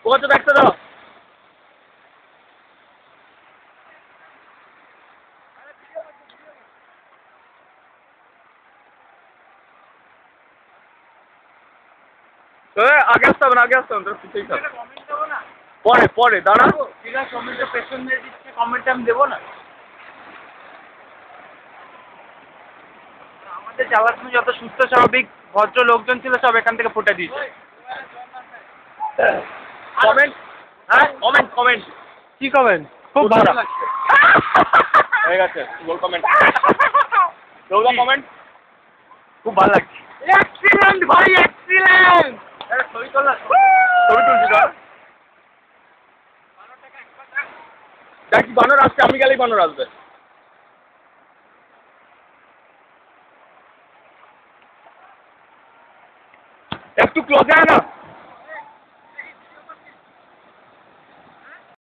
কত ব্যাগটা দাও। আগে আসতে হবে না, আগে আসতে হবে না, পিছিয়ে থাক। পরে পরে দাঁড়া। ঠিক আছে, কমেন্টটা পেছন দিয়ে দিচ্ছে, কমেন্টটা আমি দেবো না। আমাদের যাওয়ার সময় যত সুস্থ স্বাভাবিক ভদ্র লোকজন ছিল সব এখান থেকে ফুটে দিয়েছে। কমেন্ট, হ্যাঁ কমেন্ট কমেন্ট। কি কমেন্ট? খুব ভালো লাগছে। হয়ে গেছে, বল কমেন্ট। রোজা কমেন্ট। খুব ভালো লাগছে। এক্সিলেন্ট ভাই, এক্সিলেন্ট। ছবি তোলা, ছবি তুলছি ধর। দেখ বানর আসছে, আমি গেলেই বানর আসবে। একটু ক্লোজে আয় না।